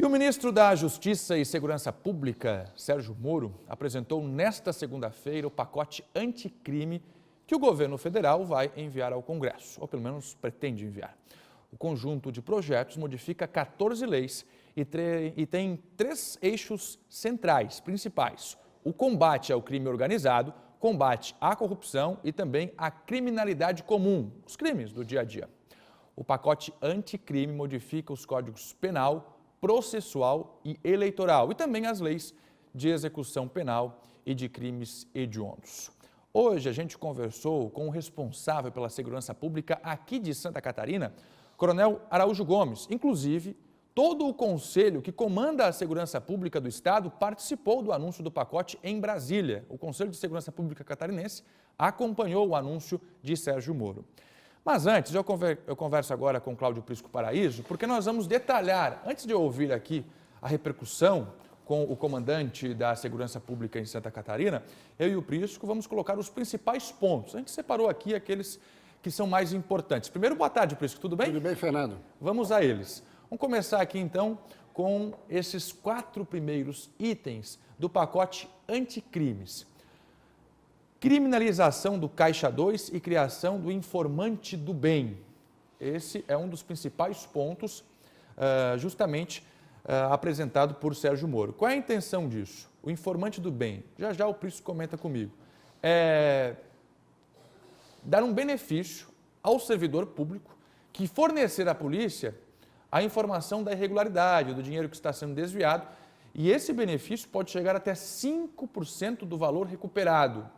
o ministro da Justiça e Segurança Pública, Sérgio Moro, apresentou nesta segunda-feira o pacote anticrime que o governo federal vai enviar ao Congresso, ou pelo menos pretende enviar. O conjunto de projetos modifica 14 leis e tem 3 eixos centrais, principais: o combate ao crime organizado, combate à corrupção e também à criminalidade comum, os crimes do dia a dia. O pacote anticrime modifica os códigos penal, processual e eleitoral e também as leis de execução penal e de crimes hediondos. Hoje a gente conversou com o responsável pela segurança pública aqui de Santa Catarina, Coronel Araújo Gomes. Inclusive, todo o conselho que comanda a segurança pública do estado participou do anúncio do pacote em Brasília. O Conselho de Segurança Pública Catarinense acompanhou o anúncio de Sérgio Moro. Mas antes, eu converso agora com Cláudio Prisco Paraíso, porque nós vamos detalhar, antes de ouvir aqui a repercussão com o comandante da Segurança Pública em Santa Catarina, eu e o Prisco vamos colocar os principais pontos. A gente separou aqui aqueles que são mais importantes. Primeiro, boa tarde, Prisco, tudo bem? Tudo bem, Fernando. Vamos a eles. Vamos começar aqui, então, com esses 4 primeiros itens do pacote anticrimes. Criminalização do Caixa 2 e criação do informante do bem. Esse é um dos principais pontos, justamente apresentado por Sérgio Moro. Qual é a intenção disso? O informante do bem, já o Prisco comenta comigo, dar um benefício ao servidor público que fornecer à polícia a informação da irregularidade, do dinheiro que está sendo desviado, e esse benefício pode chegar até 5% do valor recuperado.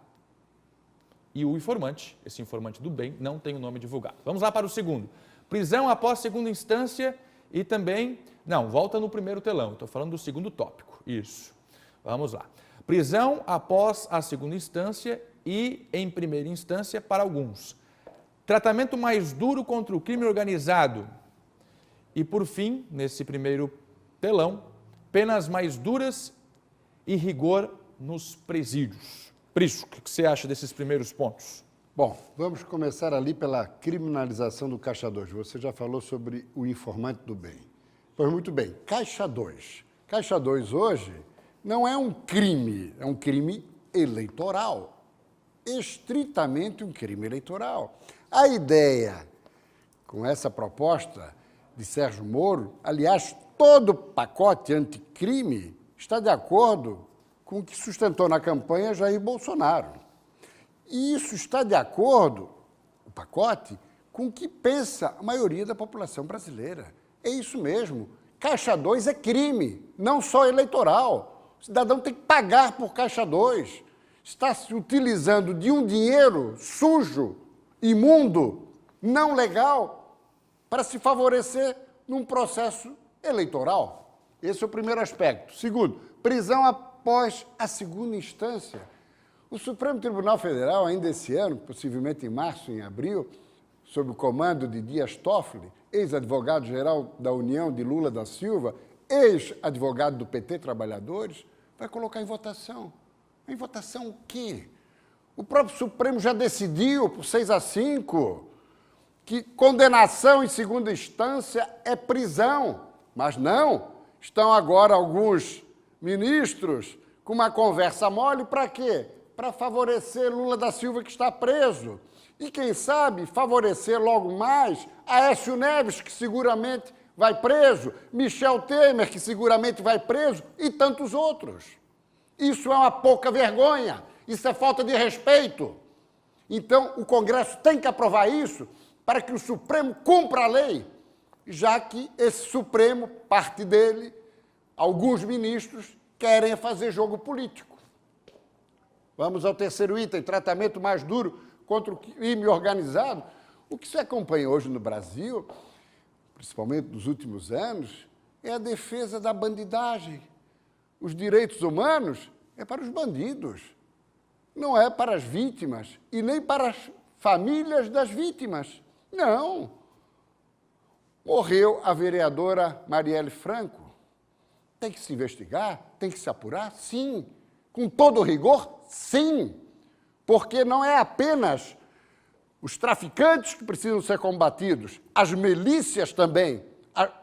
E o informante, esse informante do bem, não tem o nome divulgado. Vamos lá para o segundo. Prisão após segunda instância e também... Não, volta no primeiro telão, estou falando do segundo tópico. Isso. Vamos lá. Prisão após a segunda instância e em primeira instância para alguns. Tratamento mais duro contra o crime organizado. E por fim, nesse primeiro telão, penas mais duras e rigor nos presídios. Prisco, o que você acha desses primeiros pontos? Bom, vamos começar ali pela criminalização do Caixa 2. Você já falou sobre o informante do bem. Pois muito bem, Caixa 2. Caixa 2 hoje não é um crime eleitoral. Estritamente um crime eleitoral. A ideia, com essa proposta de Sérgio Moro, aliás, todo o pacote anticrime está de acordo com o que sustentou na campanha Jair Bolsonaro. E isso está de acordo, o pacote, com o que pensa a maioria da população brasileira. É isso mesmo. Caixa 2 é crime, não só eleitoral. O cidadão tem que pagar por Caixa 2. Está se utilizando de um dinheiro sujo, imundo, não legal, para se favorecer num processo eleitoral. Esse é o primeiro aspecto. Segundo, prisão após a segunda instância. O Supremo Tribunal Federal, ainda esse ano, possivelmente em março, em abril, sob o comando de Dias Toffoli, ex-advogado-geral da União de Lula da Silva, ex-advogado do PT Trabalhadores, vai colocar em votação. Em votação o quê? O próprio Supremo já decidiu, por 6-5, que condenação em segunda instância é prisão. Mas não, estão agora alguns ministros com uma conversa mole para quê? Para favorecer Lula da Silva, que está preso. E, quem sabe, favorecer logo mais Aécio Neves, que seguramente vai preso, Michel Temer, que seguramente vai preso, e tantos outros. Isso é uma pouca vergonha, isso é falta de respeito. Então, o Congresso tem que aprovar isso para que o Supremo cumpra a lei, já que esse Supremo, parte dele, alguns ministros, querem fazer jogo político. Vamos ao terceiro item, tratamento mais duro contra o crime organizado. O que se acompanha hoje no Brasil, principalmente nos últimos anos, é a defesa da bandidagem. Os direitos humanos é para os bandidos, não é para as vítimas e nem para as famílias das vítimas. Não. Morreu a vereadora Marielle Franco. Tem que se investigar? Tem que se apurar? Sim. Com todo rigor? Sim. Porque não é apenas os traficantes que precisam ser combatidos, as milícias também.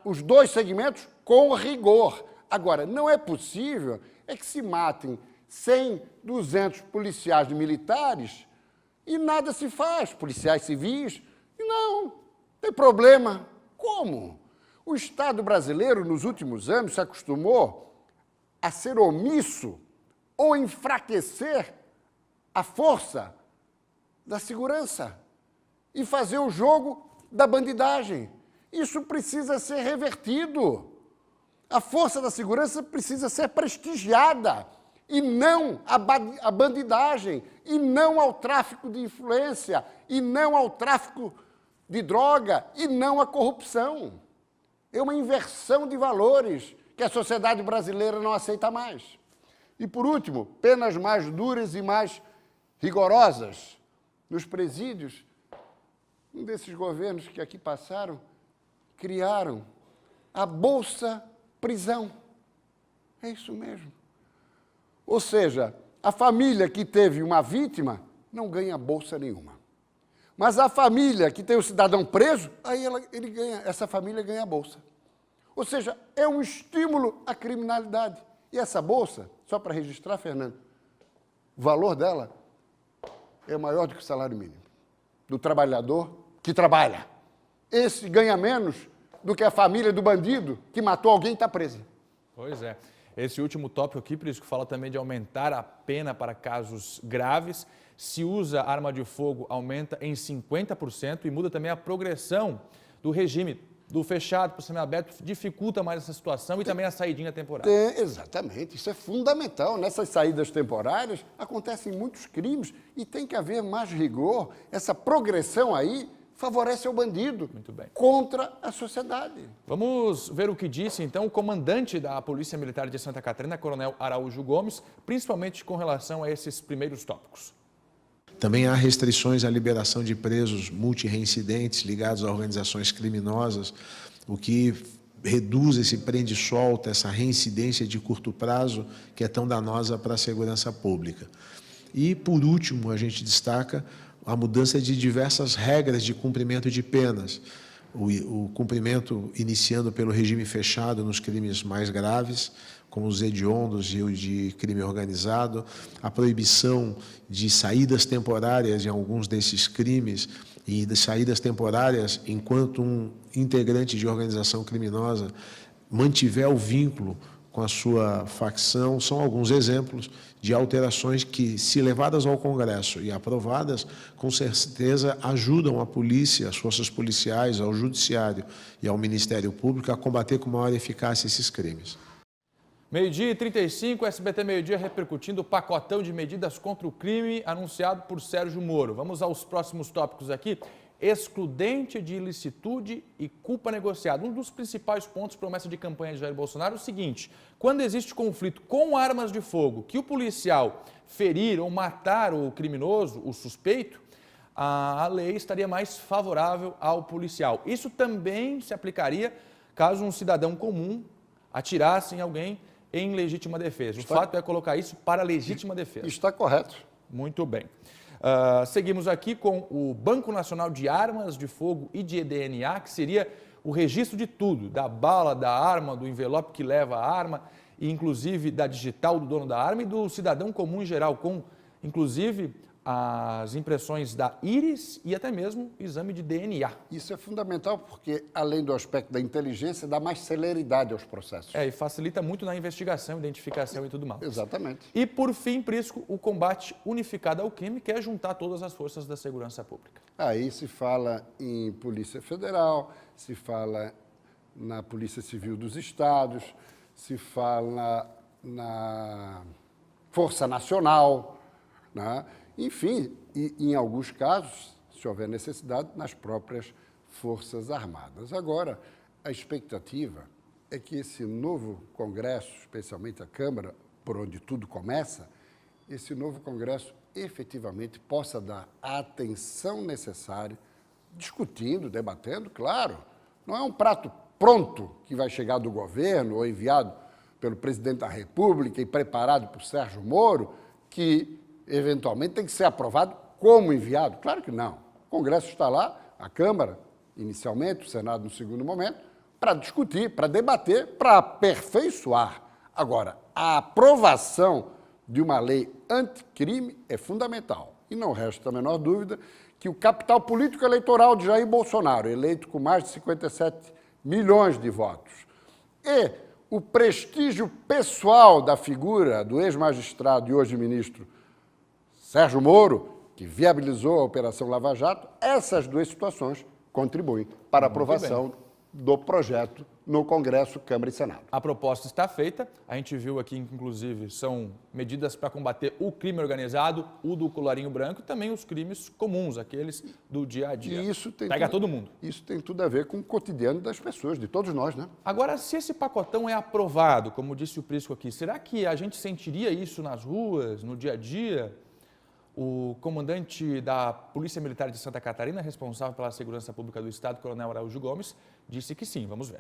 Os dois segmentos com rigor. Agora, não é possível que se matem 100, 200 policiais militares e nada se faz, policiais civis, e não, tem problema. Como? O Estado brasileiro, nos últimos anos, se acostumou a ser omisso ou enfraquecer a força da segurança e fazer o jogo da bandidagem. Isso precisa ser revertido. A força da segurança precisa ser prestigiada, e não a bandidagem, e não ao tráfico de influência, e não ao tráfico de droga, e não à corrupção. É uma inversão de valores que a sociedade brasileira não aceita mais. E, por último, penas mais duras e mais rigorosas. Nos presídios, um desses governos que aqui passaram, criaram a Bolsa Prisão. É isso mesmo. Ou seja, a família que teve uma vítima não ganha bolsa nenhuma. Mas a família que tem o cidadão preso, aí essa família ganha a bolsa. Ou seja, é um estímulo à criminalidade. E essa bolsa, só para registrar, Fernando, o valor dela é maior do que o salário mínimo do trabalhador que trabalha. Esse ganha menos do que a família do bandido que matou alguém e está presa. Pois é. Esse último tópico aqui, por isso que fala também de aumentar a pena para casos graves. Se usa arma de fogo, aumenta em 50% e muda também a progressão do regime do fechado para o semiaberto, dificulta mais essa situação e também a saidinha temporária. Exatamente, isso é fundamental. Nessas saídas temporárias acontecem muitos crimes e tem que haver mais rigor. Essa progressão aí favorece o bandido contra a sociedade. Vamos ver o que disse, então, o comandante da Polícia Militar de Santa Catarina, Coronel Araújo Gomes, principalmente com relação a esses primeiros tópicos. Também há restrições à liberação de presos multirreincidentes ligados a organizações criminosas, o que reduz esse prende-solta, essa reincidência de curto prazo que é tão danosa para a segurança pública. E, por último, a gente destaca a mudança de diversas regras de cumprimento de penas. O cumprimento iniciando pelo regime fechado nos crimes mais graves, como os hediondos e o de crime organizado, a proibição de saídas temporárias em alguns desses crimes e de saídas temporárias enquanto um integrante de organização criminosa mantiver o vínculo com a sua facção, são alguns exemplos de alterações que, se levadas ao Congresso e aprovadas, com certeza ajudam a polícia, as forças policiais, ao Judiciário e ao Ministério Público a combater com maior eficácia esses crimes. 12h35, SBT Meio-Dia repercutindo o pacotão de medidas contra o crime anunciado por Sérgio Moro. Vamos aos próximos tópicos aqui. Excludente de ilicitude e culpa negociada. Um dos principais pontos, promessa de campanha de Jair Bolsonaro, é o seguinte: quando existe conflito com armas de fogo, que o policial ferir ou matar o criminoso, o suspeito, a lei estaria mais favorável ao policial. Isso também se aplicaria caso um cidadão comum atirasse em alguém em legítima defesa. O fato é colocar isso para legítima defesa. Está correto. Muito bem. Seguimos aqui com o Banco Nacional de Armas de Fogo e de DNA, que seria o registro de tudo, da bala, da arma, do envelope que leva a arma, e inclusive da digital do dono da arma e do cidadão comum em geral, com inclusive as impressões da íris e até mesmo exame de DNA. Isso é fundamental porque, além do aspecto da inteligência, dá mais celeridade aos processos. E facilita muito na investigação, identificação e tudo mais. Exatamente. E, por fim, Prisco, o combate unificado ao crime, que é juntar todas as forças da segurança pública. Aí se fala em Polícia Federal, se fala na Polícia Civil dos Estados, se fala na Força Nacional, né? Enfim, e em alguns casos, se houver necessidade, nas próprias Forças Armadas. Agora, a expectativa é que esse novo Congresso, especialmente a Câmara, por onde tudo começa, esse novo Congresso efetivamente possa dar a atenção necessária, discutindo, debatendo, claro. Não é um prato pronto que vai chegar do governo ou enviado pelo presidente da República e preparado por Sérgio Moro, que eventualmente tem que ser aprovado como enviado. Claro que não. O Congresso está lá, a Câmara, inicialmente, o Senado no segundo momento, para discutir, para debater, para aperfeiçoar. Agora, a aprovação de uma lei anticrime é fundamental. E não resta a menor dúvida que o capital político eleitoral de Jair Bolsonaro, eleito com mais de 57 milhões de votos, e o prestígio pessoal da figura do ex-magistrado e hoje ministro Sérgio Moro, que viabilizou a Operação Lava Jato, essas duas situações contribuem para a aprovação do projeto no Congresso, Câmara e Senado. A proposta está feita, a gente viu aqui, inclusive, são medidas para combater o crime organizado, o do colarinho branco e também os crimes comuns, aqueles do dia a dia. E isso tem pega todo mundo. Isso tem tudo a ver com o cotidiano das pessoas, de todos nós, né? Agora, se esse pacotão é aprovado, como disse o Prisco aqui, será que a gente sentiria isso nas ruas, no dia a dia? O comandante da Polícia Militar de Santa Catarina, responsável pela segurança pública do Estado, Coronel Araújo Gomes, disse que sim. Vamos ver.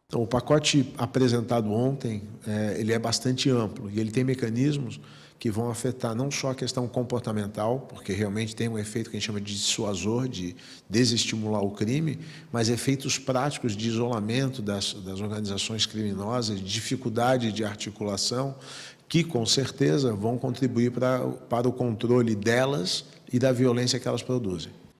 Então, o pacote apresentado ontem, ele é bastante amplo e ele tem mecanismos que vão afetar não só a questão comportamental, porque realmente tem um efeito que a gente chama de dissuasor, de desestimular o crime, mas efeitos práticos de isolamento das organizações criminosas, de dificuldade de articulação, que, com certeza, vão contribuir para o controle delas e da violência que elas produzem.